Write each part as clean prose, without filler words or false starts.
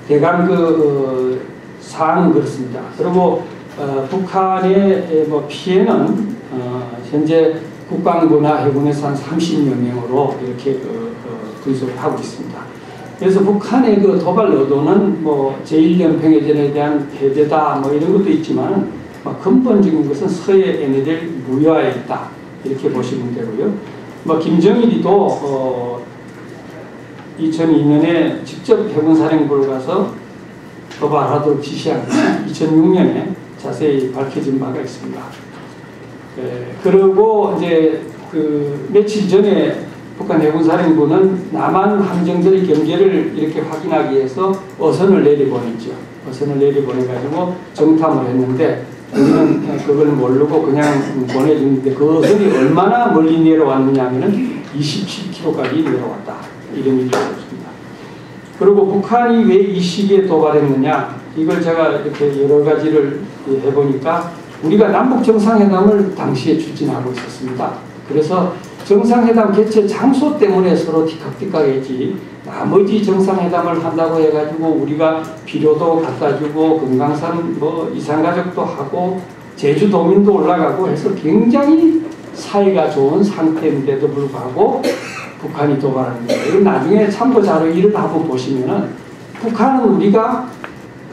대강 사항은 그렇습니다. 그리고 북한의 뭐 피해는 현재 국방부나 해군에서 한 30여 명으로 이렇게 분석을 하고 있습니다. 그래서 북한의 도발 의도는 뭐 제1연평해전에 대한 패배다 뭐 이런 것도 있지만 근본적인 것은 서해 NLL 무효화에 있다 이렇게 보시면 되고요. 뭐 김정일이도 2002년에 직접 해군사령부를 가서 도발하도록 지시한 2006년에 자세히 밝혀진 바가 있습니다. 그리고 이제 며칠 전에 북한 해군사령부는 남한 함정들의 경계를 이렇게 확인하기 위해서 어선을 내려보냈죠. 어선을 내려보내가지고 정탐을 했는데 우리는 그걸 모르고 그냥 보내줬는데 그 어선이 얼마나 멀리 내려왔느냐 하면은 27km까지 내려왔다. 이런 일이 있었습니다. 그리고 북한이 왜 이 시기에 도발했느냐 이걸 제가 이렇게 여러 가지를 해보니까 우리가 남북 정상회담을 당시에 추진하고 있었습니다. 그래서 정상회담 개최 장소 때문에 서로 티격태격했지 나머지 정상회담을 한다고 해가지고 우리가 비료도 갖다주고 금강산 뭐 이산가족도 하고 제주도민도 올라가고 해서 굉장히 사이가 좋은 상태인데도 불구하고 북한이 도발하는 거예요. 나중에 참고자료 일을 한번 보시면은 북한은 우리가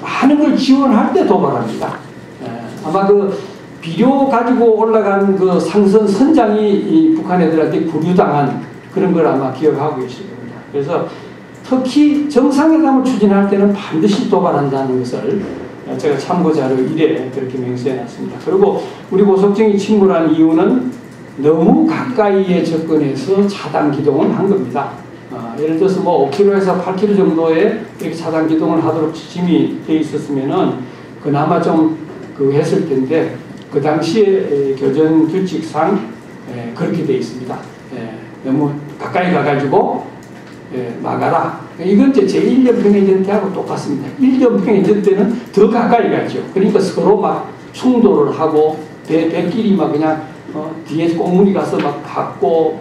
많은 걸 지원할 때 도발합니다. 아마 비료 가지고 올라간 상선 선장이 이 북한 애들한테 구류당한 그런 걸 아마 기억하고 계실 겁니다. 그래서 특히 정상회담을 추진할 때는 반드시 도발한다는 것을 제가 참고자료 1에 그렇게 명시해놨습니다. 그리고 우리 고속정이 침몰한 이유는 너무 가까이에 접근해서 차단 기동을 한 겁니다. 예를 들어서 뭐 5km에서 8km 정도에 이렇게 차단 기동을 하도록 지침이 되어 있었으면은 그나마 좀 했을 텐데 그 당시에 교전 규칙상 그렇게 되어 있습니다. 너무 가까이 가가지고 막아라. 이건 이제 제1연평해전 때하고 똑같습니다. 1연평해전 때는 더 가까이 갔죠. 그러니까 서로 막 충돌을 하고 배끼리 막 그냥 뒤에 꽁무니 가서 막 받고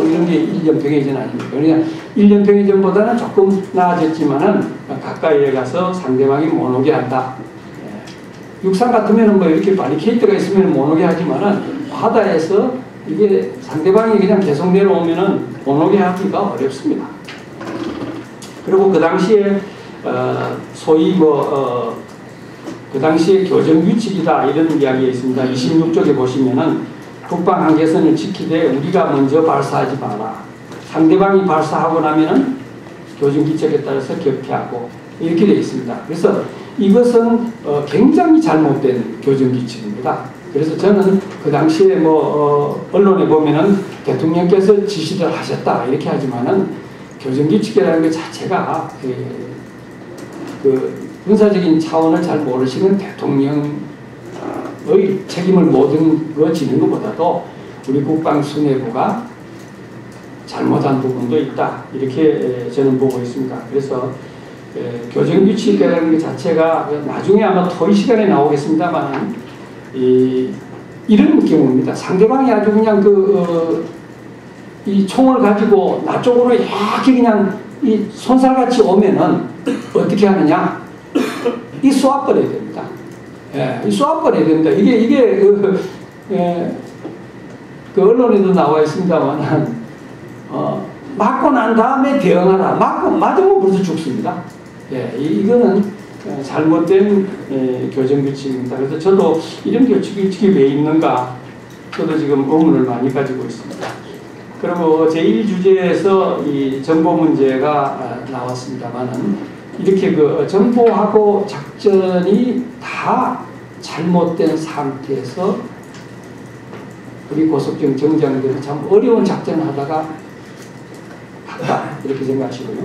이런 게 1연평해전 아닙니까? 그러니까 1연평해전보다는 조금 나아졌지만은 가까이에 가서 상대방이 못 오게 한다. 육상 같으면은 뭐 이렇게 바리케이트가 있으면 못 오게 하지만은 바다에서 이게 상대방이 그냥 계속 내려오면은 못 오게 하기가 어렵습니다. 그리고 그 당시에 소위 그 당시에 교전 규칙이다 이런 이야기가 있습니다. 26쪽에 보시면은 북방 한계선을 지키되 우리가 먼저 발사하지 마라. 상대방이 발사하고 나면은 교전 규칙에 따라서 격퇴하고 이렇게 되어 있습니다. 그래서 이것은 굉장히 잘못된 교전 규칙입니다. 그래서 저는 그 당시에 언론에 보면은 대통령께서 지시를 하셨다 이렇게 하지만은 교전 규칙이라는 것 자체가 군사적인 차원을 잘 모르시는 대통령의 책임을 모든 거 지는 것보다도 우리 국방 수뇌부가 잘못한 부분도 있다 이렇게 저는 보고 있습니다. 그래서 교전 규칙이라는 것 자체가 나중에 아마 토의 시간에 나오겠습니다만 이런 경우입니다. 상대방이 아주 그냥 이 총을 가지고 나 쪽으로 이렇게 그냥 이 손살같이 오면은 어떻게 하느냐? 이 쏘아버려야 됩니다. 이 쏘아버려야 됩니다. 이게 언론에도 나와 있습니다만 맞고 난 다음에 대응하라. 맞으면 벌써 죽습니다. 이거는 잘못된 교전 규칙입니다. 그래서 저도 이런 규칙이 왜 있는가 저도 지금 의문을 많이 가지고 있습니다. 그리고 제1주제에서 이 정보 문제가 나왔습니다만은 이렇게 정보하고 작전이 다 잘못된 상태에서 우리 고속정 정장들은 참 어려운 작전을 하다가 갔다 이렇게 생각하시고요.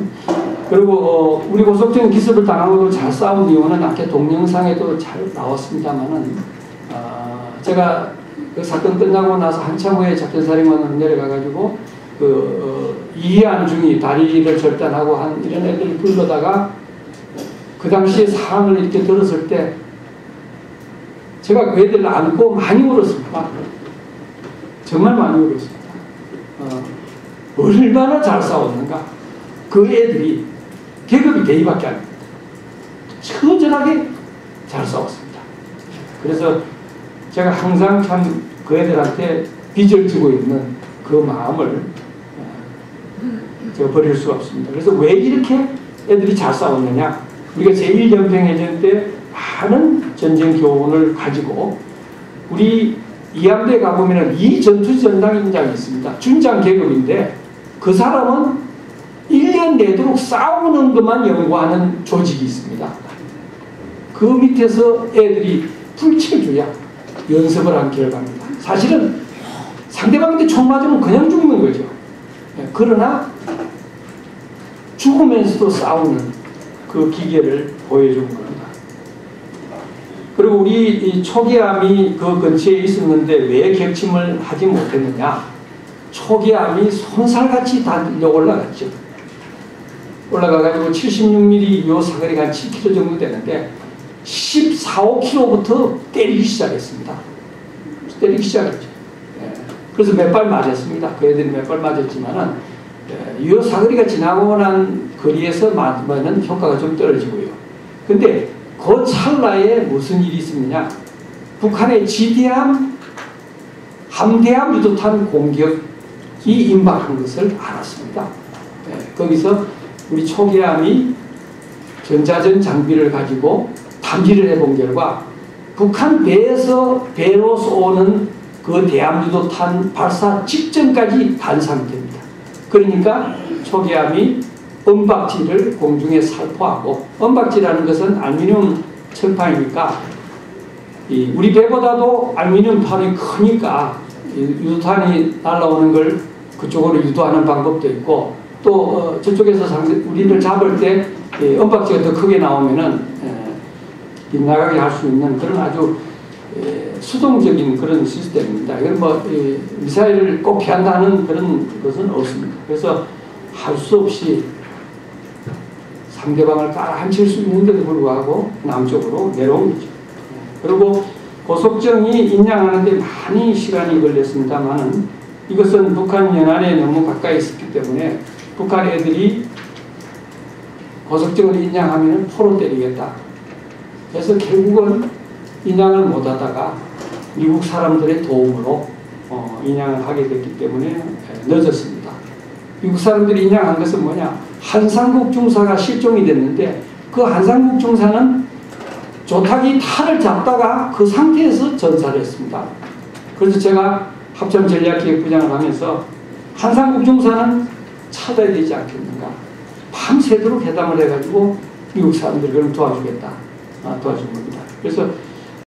그리고 우리 고속정 기습을 당하고도 잘 싸운 이유는 아까 동영상에도 잘 나왔습니다만은 제가 그 사건 끝나고 나서 한참 후에 작전사령관으로 내려가가지고 이해안 중이 다리를 절단하고 한 이런 애들을 불러다가 그 당시에 상황을 이렇게 들었을 때 제가 그 애들을 안고 많이 울었습니다. 정말 많이 울었습니다. 얼마나 잘 싸웠는가. 그 애들이 계급이 대위밖에 안 됩니다. 처절하게 잘 싸웠습니다. 그래서 제가 항상 참 그 애들한테 빚을 지고 있는 그 마음을 제가 버릴 수가 없습니다. 그래서 왜 이렇게 애들이 잘 싸웠느냐? 우리가 제1연평해전 때 많은 전쟁 교훈을 가지고 우리 이함대에 가보면 이 전투전당인장이 있습니다. 준장 계급인데 그 사람은 1년 내도록 싸우는 것만 연구하는 조직이 있습니다. 그 밑에서 애들이 불체주야 연습을 한 결과입니다. 사실은 상대방한테 총 맞으면 그냥 죽는 거죠. 그러나 죽으면서도 싸우는 그 기계를 보여준 겁니다. 그리고 우리 이 초기암이 그 근처에 있었는데 왜 격침을 하지 못했느냐? 초기암이 손살같이 다 밀려 올라갔죠. 올라가가지고 76mm 요 사거리가 한 7km 정도 되는데 14, 15km부터 때리기 시작했습니다. 때리기 시작했죠. 그래서 몇 발 맞았습니다. 그 애들이 몇 발 맞았지만은 요 사거리가 지나고 난 거리에서 맞으면 효과가 좀 떨어지고요. 근데 그 찰나에 무슨 일이 있었느냐? 북한의 지대함, 함대함 유도탄 공격이 임박한 것을 알았습니다. 거기서 우리 초계함이 전자전 장비를 가지고 탐지를 해본 결과 북한 배로 쏘는 그 대함유도탄 발사 직전까지 간 상태입니다. 그러니까 초계함이 은박지를 공중에 살포하고, 은박지라는 것은 알루미늄 철판이니까 우리 배보다도 알루미늄판이 크니까 유도탄이 날아오는 걸 그쪽으로 유도하는 방법도 있고, 또 저쪽에서 우리를 잡을 때 은박지가 더 크게 나오면은 빗나가게 할 수 있는 그런 아주 수동적인 그런 시스템입니다. 이건 뭐 미사일을 꼭 피한다는 그런 것은 없습니다. 그래서 할 수 없이 상대방을 깔아앉힐 수 있는데도 불구하고 남쪽으로 내려온 거죠. 그리고 고속정이 인양하는데 많이 시간이 걸렸습니다만은 이것은 북한 연안에 너무 가까이 있었기 때문에 북한 애들이 고속정을 인양하면 포로 때리겠다. 그래서 결국은 인양을 못하다가 미국 사람들의 도움으로 인양을 하게 됐기 때문에 늦었습니다. 미국 사람들이 인양한 것은 뭐냐? 한상국 중사가 실종이 됐는데 그 한상국 중사는 조타기 탈을 잡다가 그 상태에서 전사를 했습니다. 그래서 제가 합참전략기획부장을 하면서 한상국 중사는 찾아야 되지 않겠는가. 밤새도록 회담을 해가지고 미국 사람들을 그럼 도와주겠다. 도와준 겁니다. 그래서